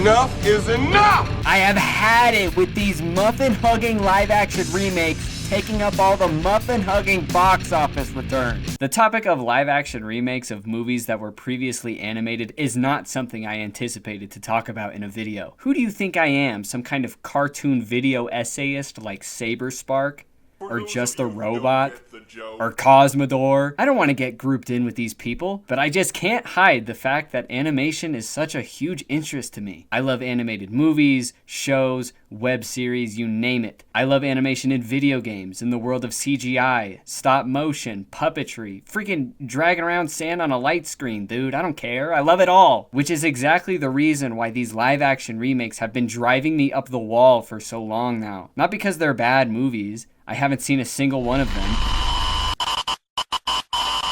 Enough is enough! I have had it with these muffin-hugging live-action remakes taking up all the muffin-hugging box office returns. The topic of live-action remakes of movies that were previously animated is not something I anticipated to talk about in a video. Who do you think I am, some kind of cartoon video essayist like Saberspark? Or just a robot? Or Cosmodore? I don't want to get grouped in with these people, but I just can't hide the fact that animation is such a huge interest to me. I love animated movies, shows, web series, you name it. I love animation in video games, in the world of CGI, stop motion, puppetry, freaking dragging around sand on a light screen, dude. I don't care. I love it all. Which is exactly the reason why these live action remakes have been driving me up the wall for so long now. Not because they're bad movies. I haven't seen a single one of them.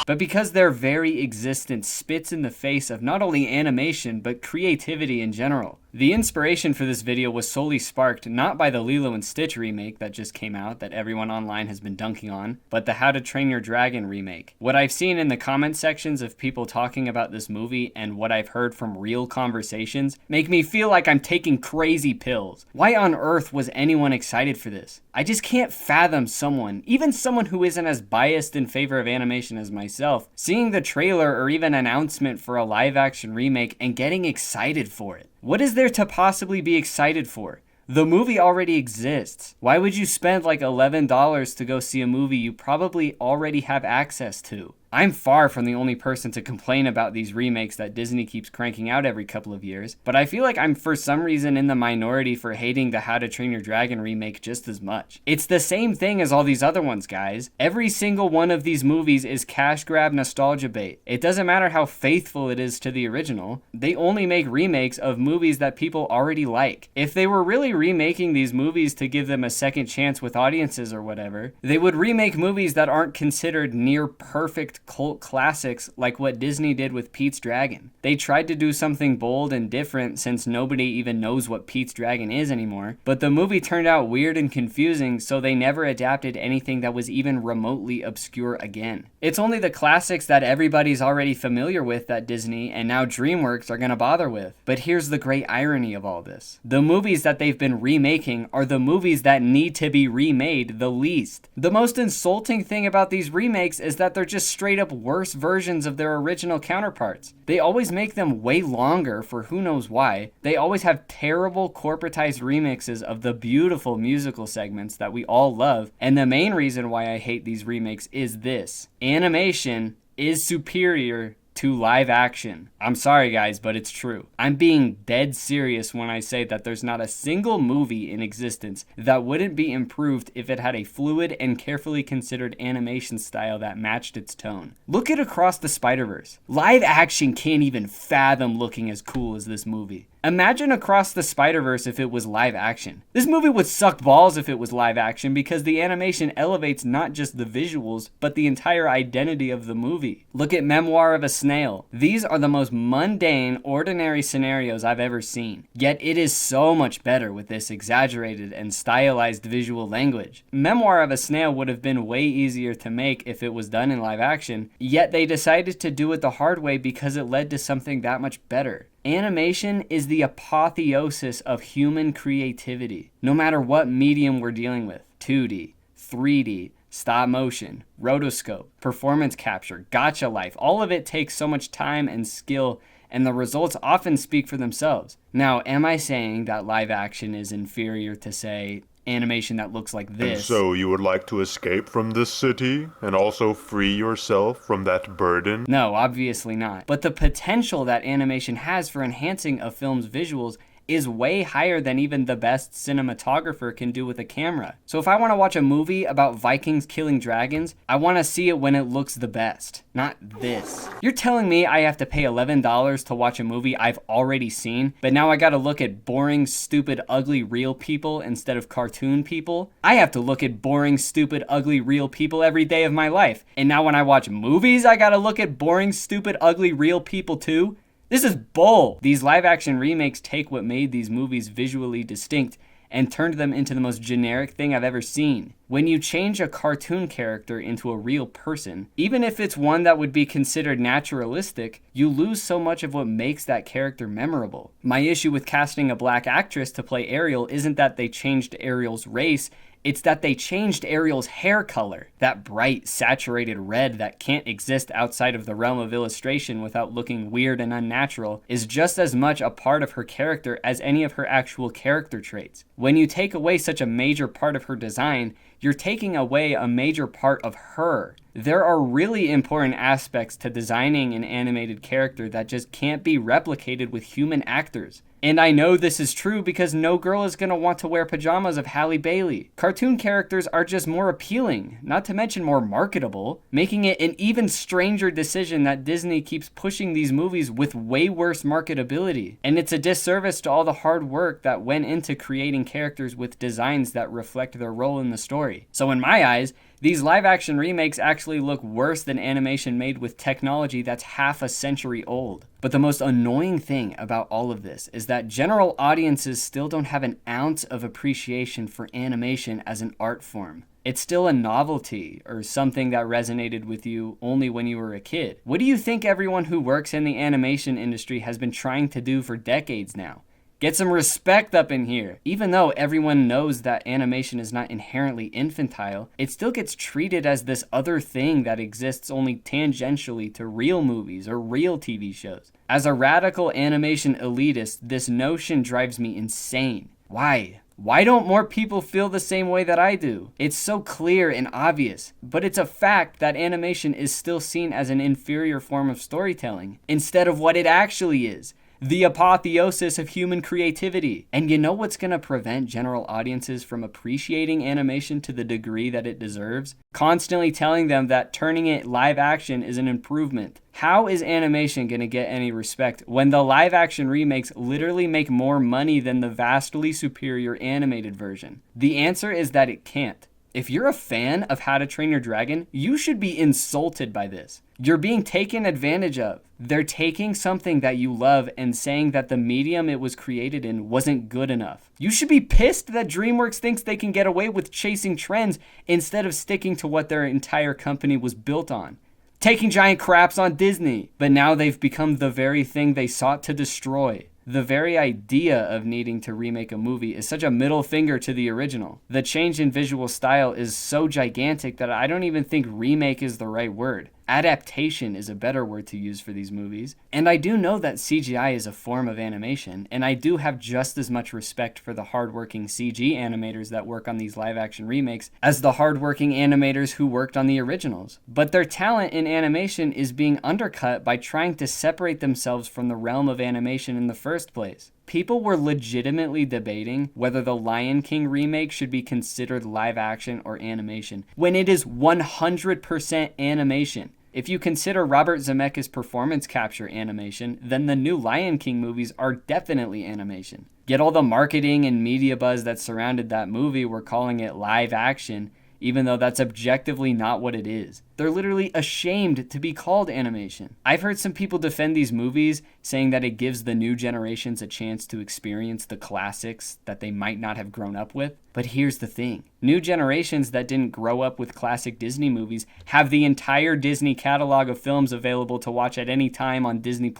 But because their very existence spits in the face of not only animation, but creativity in general. The inspiration for this video was solely sparked not by the Lilo&Stitch remake that just came out that everyone online has been dunking on, but the How to Train Your Dragon remake. What I've seen in the comment sections of people talking about this movie and what I've heard from real conversations make me feel like I'm taking crazy pills. Why on earth was anyone excited for this? I just can't fathom someone, even someone who isn't as biased in favor of animation as myself, seeing the trailer or even announcement for a live action remake and getting excited for it. What is there to possibly be excited for? The movie already exists. Why would you spend like $11 to go see a movie you probably already have access to? I'm far from the only person to complain about these remakes that Disney keeps cranking out every couple of years, but I feel like I'm for some reason in the minority for hating the How to Train Your Dragon remake just as much. It's the same thing as all these other ones, guys. Every single one of these movies is cash grab nostalgia bait. It doesn't matter how faithful it is to the original. They only make remakes of movies that people already like. If they were really remaking these movies to give them a second chance with audiences or whatever, they would remake movies that aren't considered near perfect cult classics like what Disney did with Pete's Dragon. They tried to do something bold and different since nobody even knows what Pete's Dragon is anymore, but the movie turned out weird and confusing, so they never adapted anything that was even remotely obscure again. It's only the classics that everybody's already familiar with that Disney and now DreamWorks are gonna bother with. But here's the great irony of all this. The movies that they've been remaking are the movies that need to be remade the least. The most insulting thing about these remakes is that they're just straight up worse versions of their original counterparts. They always make them way longer for who knows why. They always have terrible corporatized remixes of the beautiful musical segments that we all love. And the main reason why I hate these remakes is this: animation is superior to live action. I'm sorry guys, but it's true. I'm being dead serious when I say that there's not a single movie in existence that wouldn't be improved if it had a fluid and carefully considered animation style that matched its tone. Look at Across the Spider-Verse. Live action can't even fathom looking as cool as this movie. Imagine Across the Spider-Verse if it was live action. This movie would suck balls if it was live action because the animation elevates not just the visuals, but the entire identity of the movie. Look at Memoir of a Snail. These are the most mundane, ordinary scenarios I've ever seen. Yet it is so much better with this exaggerated and stylized visual language. Memoir of a Snail would have been way easier to make if it was done in live action, yet they decided to do it the hard way because it led to something that much better. Animation is the apotheosis of human creativity, no matter what medium we're dealing with. 2D, 3D, stop motion, rotoscope, performance capture, gotcha life. All of it takes so much time and skill, and the results often speak for themselves. Now, am I saying that live action is inferior to, say, animation that looks like this? And so you would like to escape from this city and also free yourself from that burden? No, obviously not. But the potential that animation has for enhancing a film's visuals is way higher than even the best cinematographer can do with a camera. So if I want to watch a movie about Vikings killing dragons, I want to see it when it looks the best, not this. You're telling me I have to pay $11 to watch a movie I've already seen, but now I gotta look at boring, stupid, ugly, real people instead of cartoon people? I have to look at boring, stupid, ugly, real people every day of my life. And now when I watch movies, I gotta look at boring, stupid, ugly, real people too? This is bull. These live action remakes take what made these movies visually distinct and turned them into the most generic thing I've ever seen. When you change a cartoon character into a real person, even if it's one that would be considered naturalistic, you lose so much of what makes that character memorable. My issue with casting a black actress to play Ariel isn't that they changed Ariel's race, it's that they changed Ariel's hair color. That bright, saturated red that can't exist outside of the realm of illustration without looking weird and unnatural is just as much a part of her character as any of her actual character traits. When you take away such a major part of her design, you're taking away a major part of her. There are really important aspects to designing an animated character that just can't be replicated with human actors. And I know this is true because no girl is going to want to wear pajamas of Halle Bailey. Cartoon characters are just more appealing, not to mention more marketable, making it an even stranger decision that Disney keeps pushing these movies with way worse marketability. And it's a disservice to all the hard work that went into creating characters with designs that reflect their role in the story. So in my eyes, these live-action remakes actually look worse than animation made with technology that's half a century old. But the most annoying thing about all of this is that general audiences still don't have an ounce of appreciation for animation as an art form. It's still a novelty or something that resonated with you only when you were a kid. What do you think everyone who works in the animation industry has been trying to do for decades now? Get some respect up in here. Even though everyone knows that animation is not inherently infantile, it still gets treated as this other thing that exists only tangentially to real movies or real TV shows. As a radical animation elitist, this notion drives me insane. Why? Why don't more people feel the same way that I do? It's so clear and obvious, but it's a fact that animation is still seen as an inferior form of storytelling instead of what it actually is. The apotheosis of human creativity. And you know what's going to prevent general audiences from appreciating animation to the degree that it deserves? Constantly telling them that turning it live action is an improvement. How is animation going to get any respect when the live action remakes literally make more money than the vastly superior animated version? The answer is that it can't. If you're a fan of How to Train Your Dragon, you should be insulted by this. You're being taken advantage of. They're taking something that you love and saying that the medium it was created in wasn't good enough. You should be pissed that DreamWorks thinks they can get away with chasing trends instead of sticking to what their entire company was built on. Taking giant craps on Disney, but now they've become the very thing they sought to destroy. The very idea of needing to remake a movie is such a middle finger to the original. The change in visual style is so gigantic that I don't even think remake is the right word. Adaptation is a better word to use for these movies. And I do know that CGI is a form of animation, and I do have just as much respect for the hardworking CG animators that work on these live-action remakes as the hardworking animators who worked on the originals. But their talent in animation is being undercut by trying to separate themselves from the realm of animation in the first place. People were legitimately debating whether the Lion King remake should be considered live action or animation, when it is 100% animation. If you consider Robert Zemeckis' performance capture animation, then the new Lion King movies are definitely animation. Yet all the marketing and media buzz that surrounded that movie were calling it live action, even though that's objectively not what it is. They're literally ashamed to be called animation. I've heard some people defend these movies, saying that it gives the new generations a chance to experience the classics that they might not have grown up with. But here's the thing. New generations that didn't grow up with classic Disney movies have the entire Disney catalog of films available to watch at any time on Disney+.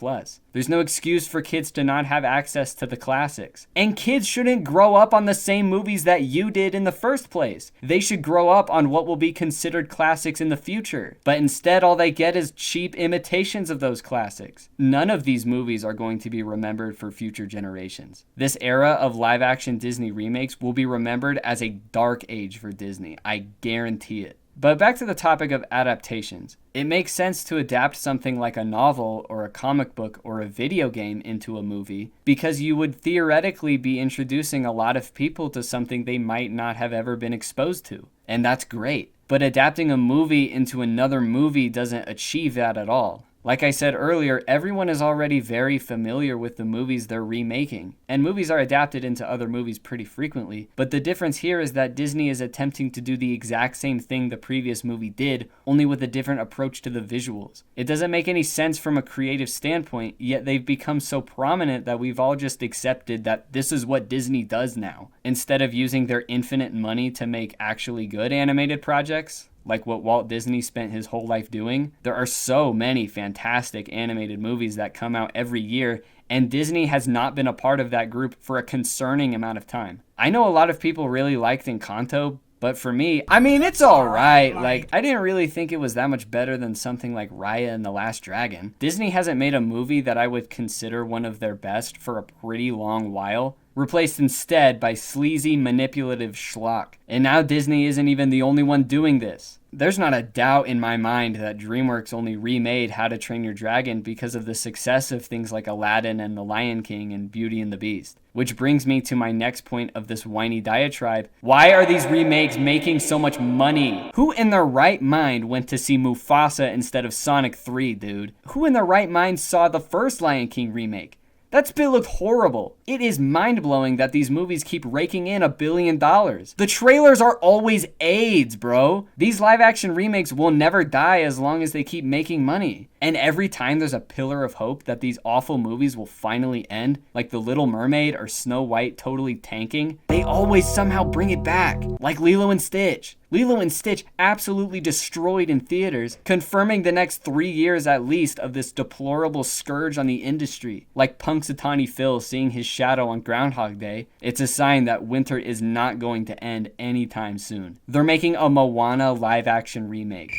There's no excuse for kids to not have access to the classics. And kids shouldn't grow up on the same movies that you did in the first place. They should grow up on what will be considered classics in the future. But instead, all they get is cheap imitations of those classics. None of these movies are going to be remembered for future generations. This era of live-action Disney remakes will be remembered as a dark age for Disney. I guarantee it. But back to the topic of adaptations. It makes sense to adapt something like a novel or a comic book or a video game into a movie because you would theoretically be introducing a lot of people to something they might not have ever been exposed to. And that's great. But adapting a movie into another movie doesn't achieve that at all. Like I said earlier, everyone is already very familiar with the movies they're remaking, and movies are adapted into other movies pretty frequently, but the difference here is that Disney is attempting to do the exact same thing the previous movie did, only with a different approach to the visuals. It doesn't make any sense from a creative standpoint, yet they've become so prominent that we've all just accepted that this is what Disney does now, instead of using their infinite money to make actually good animated projects, like what Walt Disney spent his whole life doing. There are so many fantastic animated movies that come out every year, and Disney has not been a part of that group for a concerning amount of time. I know a lot of people really liked Encanto, but for me, I mean, it's alright. Like, I didn't really think it was that much better than something like Raya and the Last Dragon. Disney hasn't made a movie that I would consider one of their best for a pretty long while, replaced instead by sleazy, manipulative schlock. And now Disney isn't even the only one doing this. There's not a doubt in my mind that DreamWorks only remade How to Train Your Dragon because of the success of things like Aladdin and The Lion King and Beauty and the Beast. Which brings me to my next point of this whiny diatribe. Why are these remakes making so much money? Who in their right mind went to see Mufasa instead of Sonic 3, dude? Who in their right mind saw the first Lion King remake? That spit looked horrible. It is mind-blowing that these movies keep raking in $1 billion. The trailers are always AIDS, bro. These live-action remakes will never die as long as they keep making money. And every time there's a pillar of hope that these awful movies will finally end, like The Little Mermaid or Snow White totally tanking, they always somehow bring it back, like Lilo and Stitch. Lilo and Stitch absolutely destroyed in theaters, confirming the next 3 years at least of this deplorable scourge on the industry. Like Punxsutawney Phil seeing his shadow on Groundhog Day, it's a sign that winter is not going to end anytime soon. They're making a Moana live-action remake.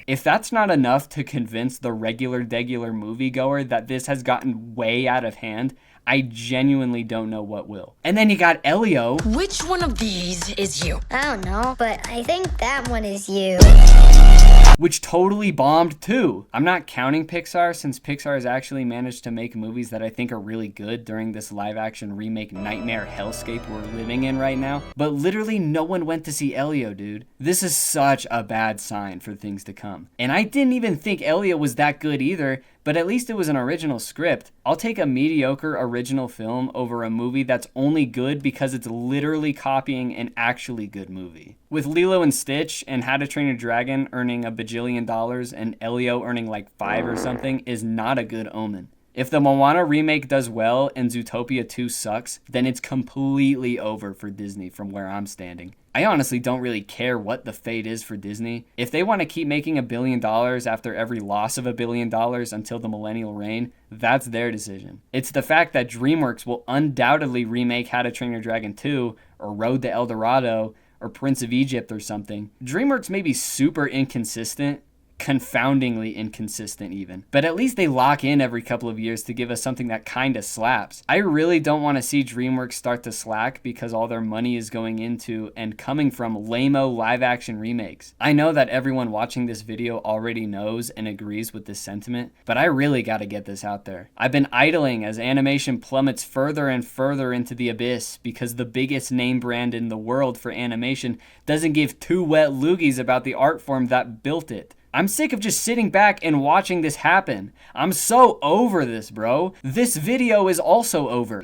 If that's not enough to convince the degular moviegoer that this has gotten way out of hand, I genuinely don't know what will. And then you got Elio. Which one of these is you? I don't know, but I think that one is you. Which totally bombed too. I'm not counting Pixar, since Pixar has actually managed to make movies that I think are really good during this live action remake nightmare hellscape we're living in right now. But literally no one went to see Elio, dude. This is such a bad sign for things to come. And I didn't even think Elio was that good either, but at least it was an original script. I'll take a mediocre original film over a movie that's only good because it's literally copying an actually good movie. With Lilo and Stitch and How to Train Your Dragon earning $1 bajillion and Elio earning like 5 or something is not a good omen. If the Moana remake does well and Zootopia 2 sucks, then it's completely over for Disney from where I'm standing. I honestly don't really care what the fate is for Disney. If they want to keep making $1 billion after every loss of $1 billion until the millennial reign, that's their decision. It's the fact that DreamWorks will undoubtedly remake How to Train Your Dragon 2 or Road to El Dorado or Prince of Egypt or something. DreamWorks may be super inconsistent, confoundingly inconsistent even, but at least they lock in every couple of years to give us something that kinda slaps. I really don't want to see DreamWorks start to slack because all their money is going into and coming from lame-o live action remakes. I know that everyone watching this video already knows and agrees with this sentiment, but I really gotta get this out there. I've been idling as animation plummets further and further into the abyss because the biggest name brand in the world for animation doesn't give two wet loogies about the art form that built it. I'm sick of just sitting back and watching this happen. I'm so over this, bro. This video is also over.